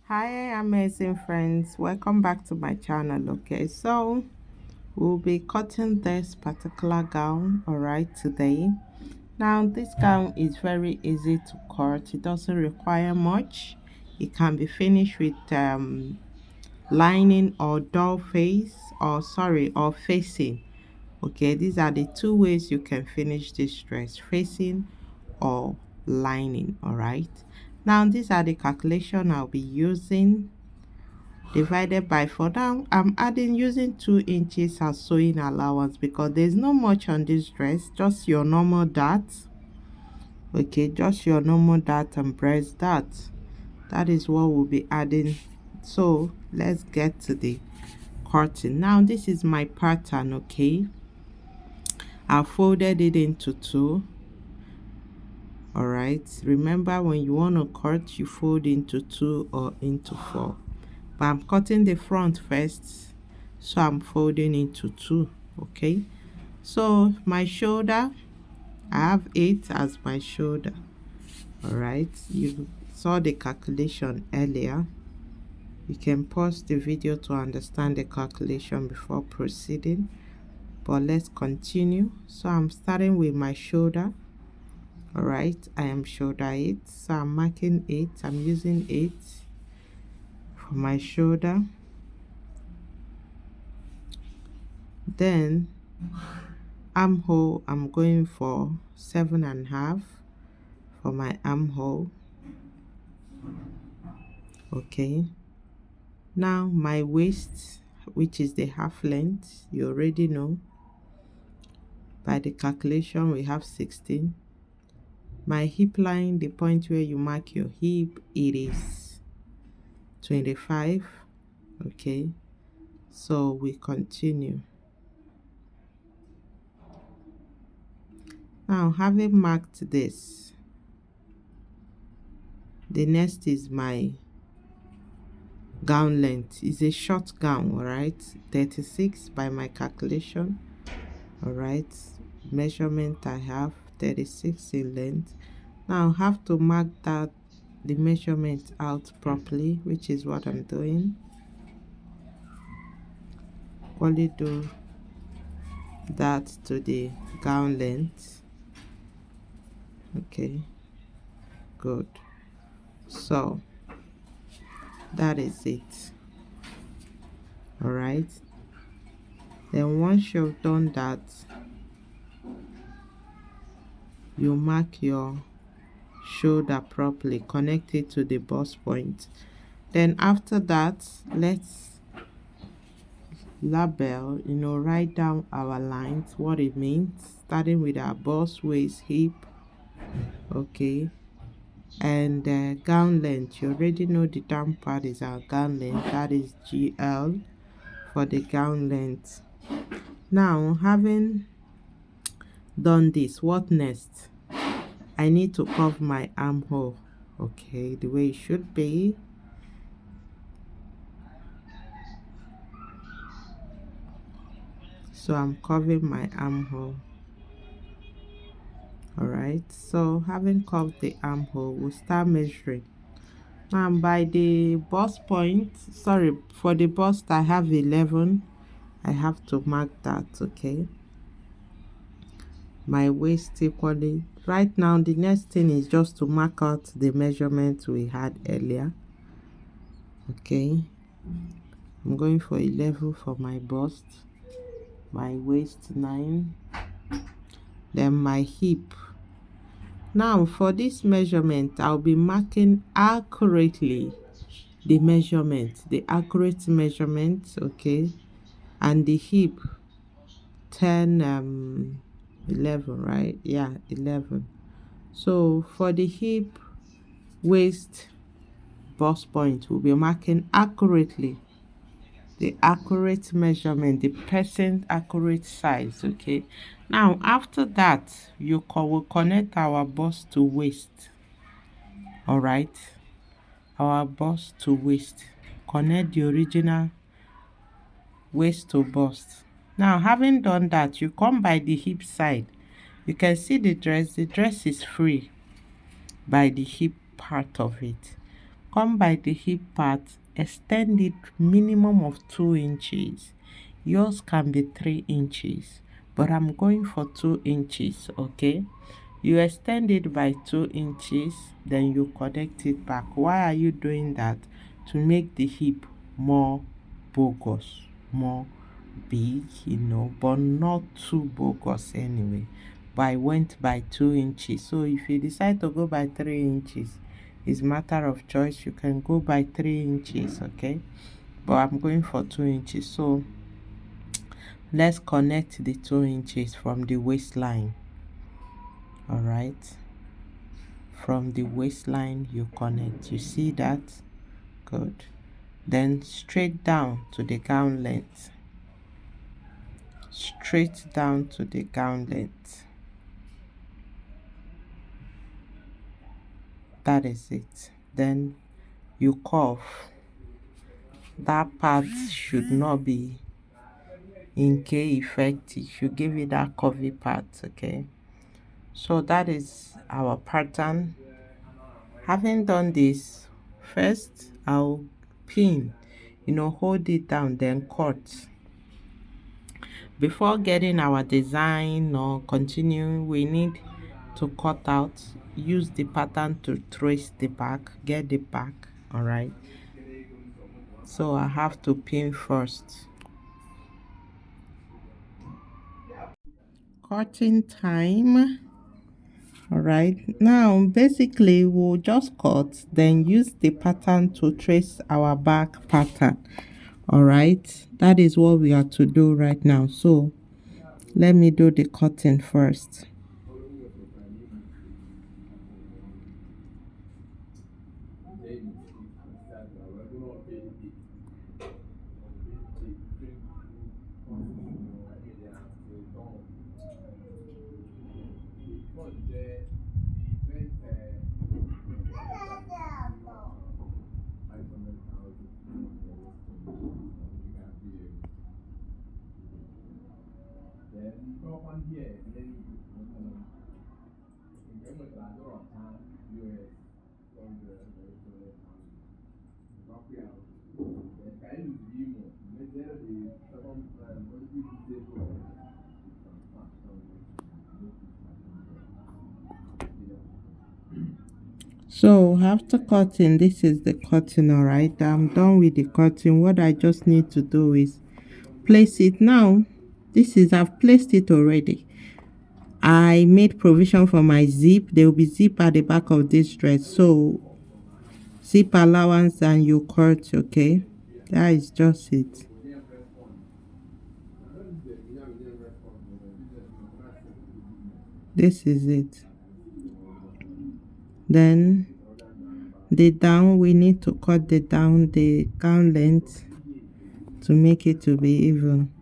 Hi, amazing friends. Welcome back to my channel. Okay, so we'll be cutting this particular gown, all right, today. Now, this gown is very easy to cut. It doesn't require much. It can be finished with lining or doll face, or sorry, or facing. Okay, these are the two ways you can finish this dress: facing or lining. All right. Now, these are the calculation I'll be using, divided by 4. Now I'm adding using 2 inches as sewing allowance because there's not much on this dress, just your normal dart. Okay, just your normal dart and breast dart. That is what we'll be adding. So let's get to the cutting. Now this is my pattern. Okay, I folded it into 2. All right, remember, when you want to cut, you fold into 2 or into 4, but I'm cutting the front first, so I'm folding into 2. Okay, so my shoulder, I have 8 as my shoulder. All right, you saw the calculation earlier. You can pause the video to understand the calculation before proceeding, but let's continue. So I'm starting with my shoulder. All right, I am shoulder 8, so I'm marking 8. I'm using 8 for my shoulder. Then armhole, I'm going for 7.5 for my armhole. Okay, now my waist, which is the half length, you already know by the calculation we have 16. My hip line, the point where you mark your hip, it is 25. Okay, so we continue. Now, having marked this, the next is my gown length. Is a short gown, all right, 36 by my calculation. All right, measurement I have 36 in length. Now I have to mark that the measurement out properly, which is what I'm doing. Only do that to the gown length. Okay, good. So that is it. All right, then once you've done that, you mark your shoulder properly, connect it to the bust point. Then after that, let's label, write down our lines, what it means, starting with our bust, waist, hip. Okay, and gown length, you already know the down part is our gown length, that is GL for the gown length. Now, having done this, what next? I need to curve my armhole, okay, the way it should be. So I'm curving my armhole. All right, so having curved the armhole, we'll start measuring. Now by the bust point, sorry, for the bust I have 11. I have to mark that. Okay, my waist equally. Right now the next thing is just to mark out the measurement we had earlier. Okay, I'm going for 11 for my bust, my waist 9, then my hip. Now for this measurement, I'll be marking accurately the measurement, the accurate measurement. Okay, and the hip 10 11, right? Yeah, 11. So for the hip, waist, bust point, we'll be marking accurately the accurate measurement, the person accurate size. Okay, now after that, you will connect our bust to waist. All right, our bust to waist, connect the original waist to bust. Now having done that, you come by the hip side. You can see the dress is free by the hip part of it. come by the hip part, extend it minimum of 2 inches. Yours can be 3 inches, but I'm going for 2 inches, okay? You extend it by 2 inches, then you connect it back. Why are you doing that? To make the hip more bogus, more big, but not too bogus anyway. But I went by 2 inches. So if you decide to go by 3 inches, it's matter of choice. You can go by 3 inches, okay? But I'm going for 2 inches. So let's connect the 2 inches from the waistline. All right. From the waistline, you connect. You see that? Good. Then straight down to the gown length. Straight down to the gown length. That is it. Then you curve. That part should not be in K effect. You should give it that curvy part, okay? So that is our pattern. Having done this, first I'll pin, hold it down, then cut. Before getting our design or continuing, we need to cut out, use the pattern to trace the back, get the back. All right, so I have to pin first. Cutting time. All right, now basically we'll just cut, then use the pattern to trace our back pattern. All right, that is what we are to do right now. So let me do the cutting first. So after cutting, this is the cutting. All right, I'm done with the cutting. What I just need to do is place it now. I've placed it already. I made provision for my zip. There will be zip at the back of this dress, so zip allowance and you cut, okay? That is just it. This is it. Then the down, we need to cut the down, the gown length, to make it to be even.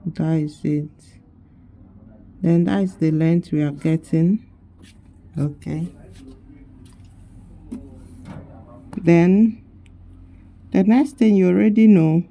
That is it. Then that is the length we are getting, okay? Then the next thing, you already know,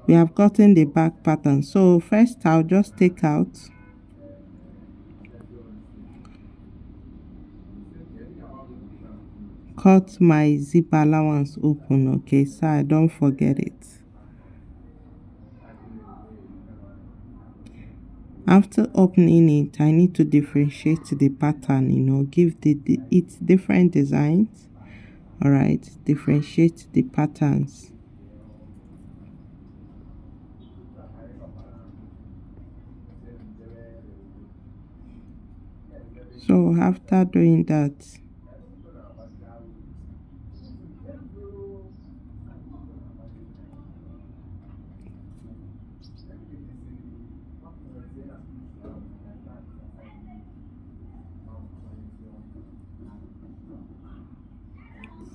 we have gotten the back pattern. So first I'll just take out, cut my zip allowance open, okay, so I don't forget it. After opening it, I need to differentiate the pattern, give it different designs. All right, differentiate the patterns. So after doing that,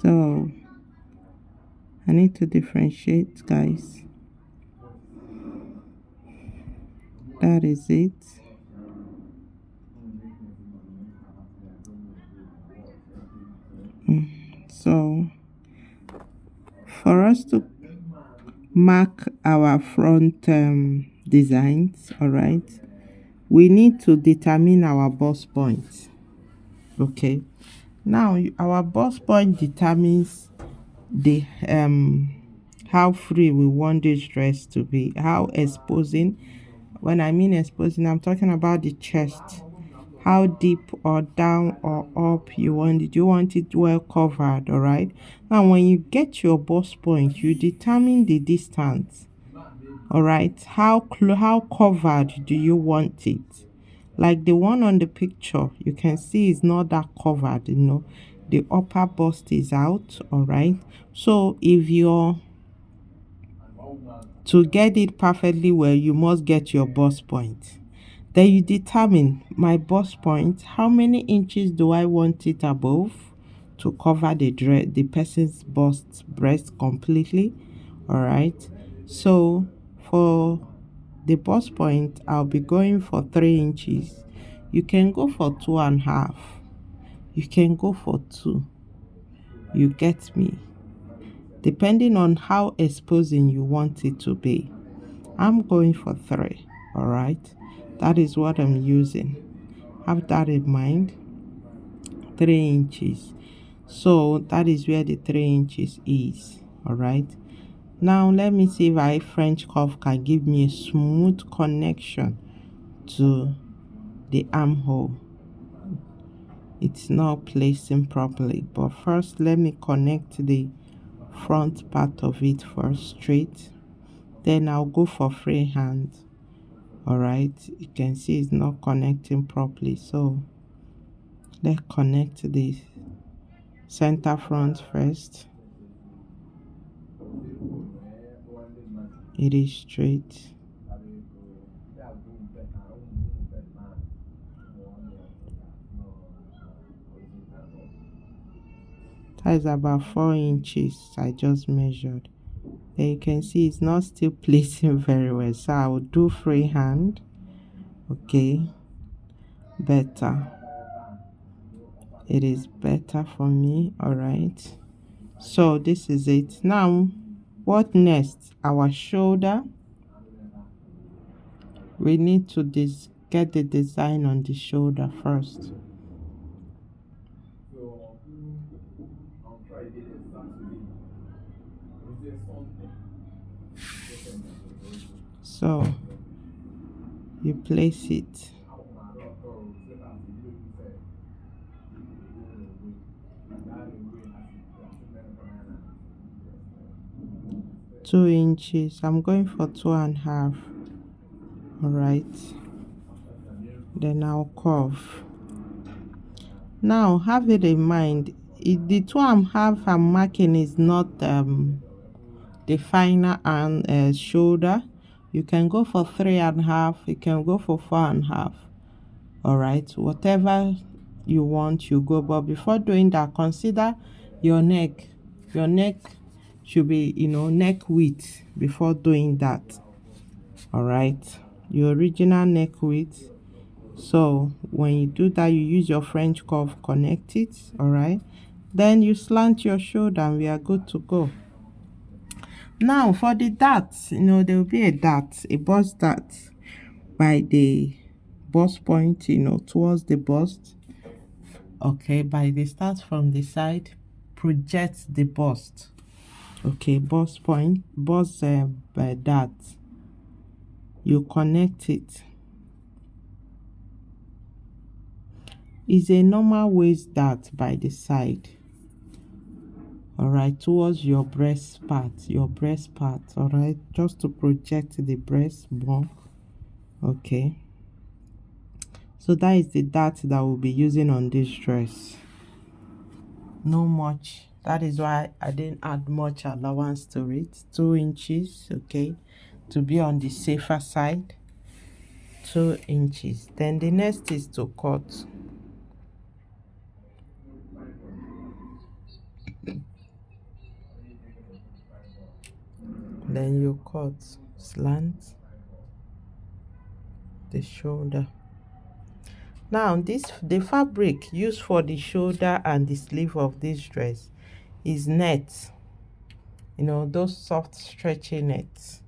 so I need to differentiate, guys. That is it. So for us to mark our front designs, all right, we need to determine our bust point. Okay, now our bust point determines the how free we want this dress to be, how exposing. When I mean exposing, I'm talking about the chest, how deep or down or up you want it. You want it well covered, all right. Now when you get your bust point, you determine the distance, all right. How covered do you want it? Like the one on the picture, you can see it's not that covered, the upper bust is out, all right. So if you're to get it perfectly well, you must get your bust point. Then you determine my bust point, how many inches do I want it above to cover the person's breast completely, all right. So for the bust point, I'll be going for 3 inches. You can go for 2.5. You can go for 2. You get me? Depending on how exposing you want it to be. I'm going for 3. All right. That is what I'm using. Have that in mind. 3 inches. So that is where the 3 inches is. All right. Now let me see if French cuff can give me a smooth connection to the armhole. It's not placing properly, but first let me connect the front part of it first straight, then I'll go for free hand. All right, you can see it's not connecting properly, so let's connect the center front first. It is straight. That is about 4 inches I just measured. Then you can see it's not still placing very well, so I will do free hand. Okay, better. It is better for me. All right, so this is it. Now what next? Our shoulder. We need to get the design on the shoulder first. So you place it. Two inches. I'm going for 2.5. All right. Then I'll curve. Now have it in mind. The 2.5 I'm marking is not the final and shoulder. You can go for 3.5. You can go for 4.5. All right, whatever you want, you go. But before doing that, consider your neck. Your neck should be, neck width before doing that. All right, your original neck width. So when you do that, you use your French curve, connect it. All right, then you slant your shoulder and we are good to go. Now for the dart, there will be a dart, a bust dart by the bust point, towards the bust. Okay, by the start from the side, project the bust. Okay, bust point, bust by that. You connect it. Is a normal waist dart by the side. All right, towards your breast part, all right, just to project the breast more. Okay, so that is the dart that we'll be using on this dress. No much. That is why I didn't add much allowance to it. 2 inches, okay, to be on the safer side. 2 inches. Then the next is to cut. Then you cut slant the shoulder. Now the fabric used for the shoulder and the sleeve of this dress is net. Those soft stretchy nets.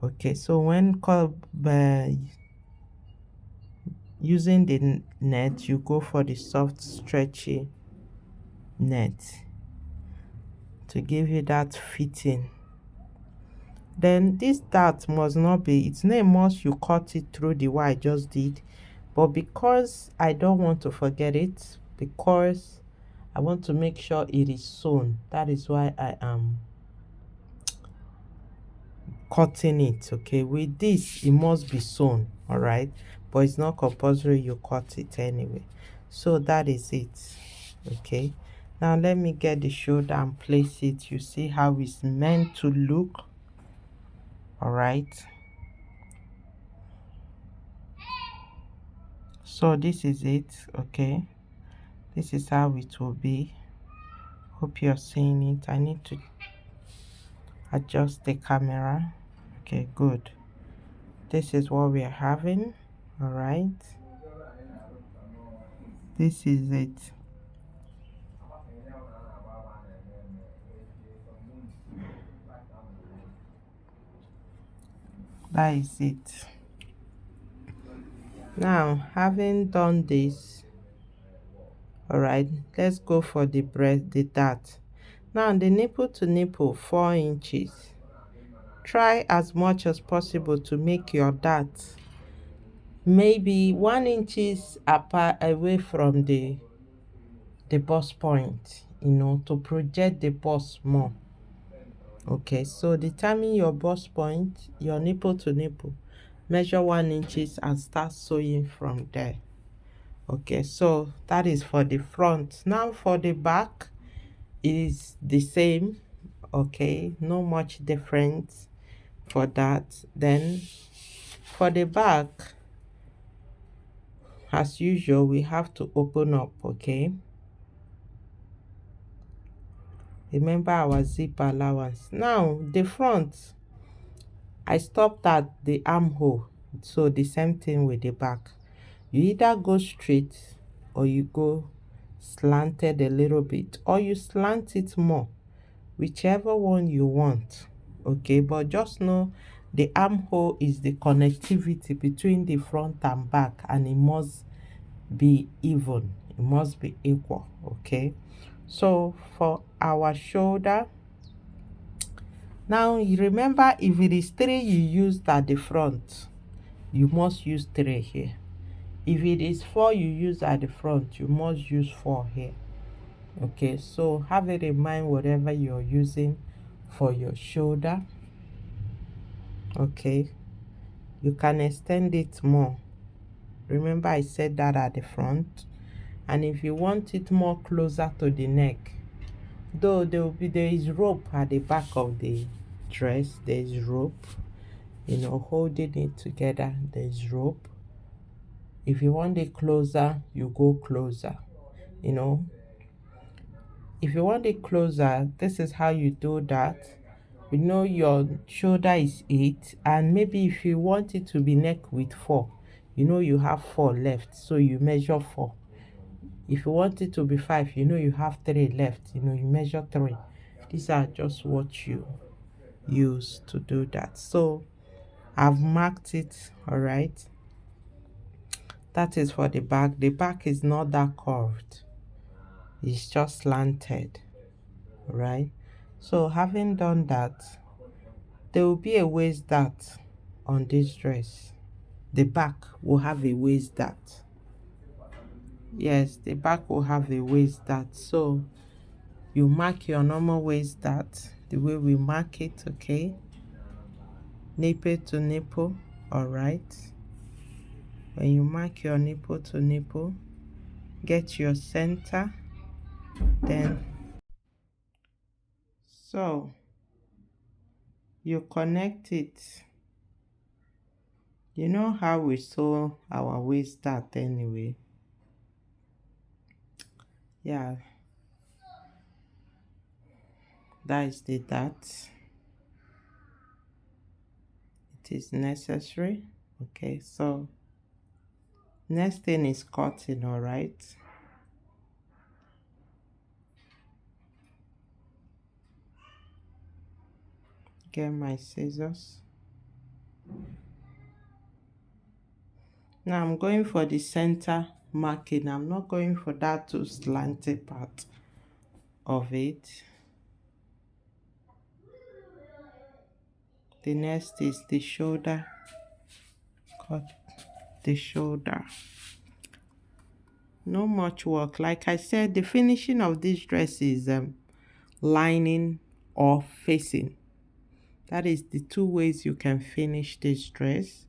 Okay, so when using the net, you go for the soft stretchy net to give you that fitting. Then this dart must not be, it's not a must you cut it through the way I just did, but because I don't want to forget it, because I want to make sure it is sewn, that is why I am cutting it. Okay, with this it must be sewn, all right, but it's not compulsory you cut it anyway. So that is it. Okay, now let me get the shoulder and place it. You see how it's meant to look. All right, so this is it. Okay, this is how it will be. Hope you're seeing it. I need to adjust the camera. Okay, good. This is what we are having. All right, this is it. That is it. Now, having done this, all right, let's go for the breast, the dart. Now, the nipple to nipple, 4 inches. Try as much as possible to make your dart maybe 1 inches apart away from the bust point, to project the bust more. Okay, so determine your bust point, your nipple to nipple, measure 1 inches and start sewing from there. Okay, so that is for the front. Now for the back, it is the same. Okay, no much difference for that. Then for the back, as usual, we have to open up. Okay, remember our zip allowance. Now the front, I stopped at the armhole, so the same thing with the back. You either go straight or you go slanted a little bit, or you slant it more, whichever one you want. Okay, but just know the armhole is the connectivity between the front and back, and it must be even, it must be equal. Okay, so for our shoulder, now you remember, if it is 3 you used at the front, you must use 3 here. If it is 4 you use at the front, you must use 4 here. Okay, so have it in mind whatever you're using for your shoulder. Okay, you can extend it more. Remember I said that at the front. And if you want it more closer to the neck, though there is rope at the back of the dress, there is rope, holding it together, there is rope. If you want it closer, you go closer. If you want it closer, this is how you do that. Your shoulder is 8, and maybe if you want it to be neck with 4, you have 4 left, so you measure 4. If you want it to be 5, you have 3 left, you measure 3. These are just what you use to do that. So I've marked it. All right, that is for the back. The back is not that curved, it's just slanted. All right, so having done that, there will be a waist dart on this dress. The back will have a waist dart. Yes, the back will have a waist dart. So you mark your normal waist dart the way we mark it. Okay, nipple to nipple. All right, when you mark your nipple to nipple, get your center. Then so you connect it. You know how we sew our waist dart anyway. Yeah, that is the dart. It is necessary. Okay, so next thing is cutting. All right, get my scissors. Now I'm going for the center marking. I'm not going for that too slanted part of it. The next is the shoulder. Cut the shoulder. No much work. Like I said, the finishing of this dress is lining or facing. That is the two ways you can finish this dress,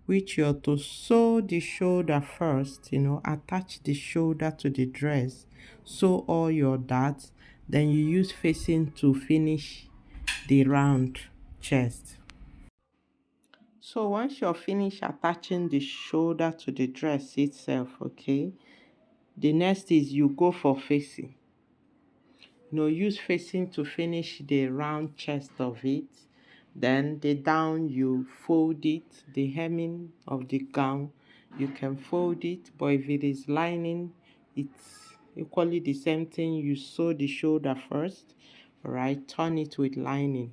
which you're to sew the shoulder first, attach the shoulder to the dress, sew all your darts, then you use facing to finish the round chest. So once you're finished attaching the shoulder to the dress itself, okay, the next is you go for facing. Use facing to finish the round chest of it. Then the down, you fold it. The hemming of the gown, you can fold it, but if it is lining, it's equally the same thing. You sew the shoulder first, right? Turn it with lining,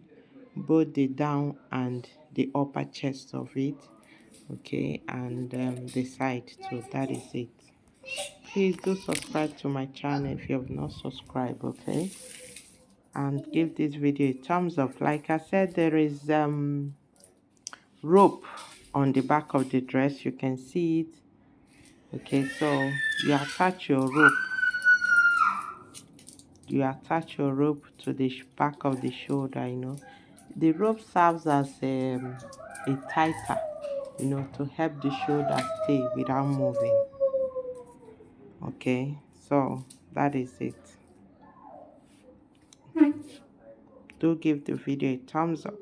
both the down and the upper chest of it, okay, and the side too. That is it. Please do subscribe to my channel if you have not subscribed, okay, and give this video a thumbs up. Like I said, there is rope on the back of the dress. You can see it, okay. So you attach your rope to the back of the shoulder. The rope serves as a tighter, to help the shoulder stay without moving, okay. So that is it. Do give the video a thumbs up.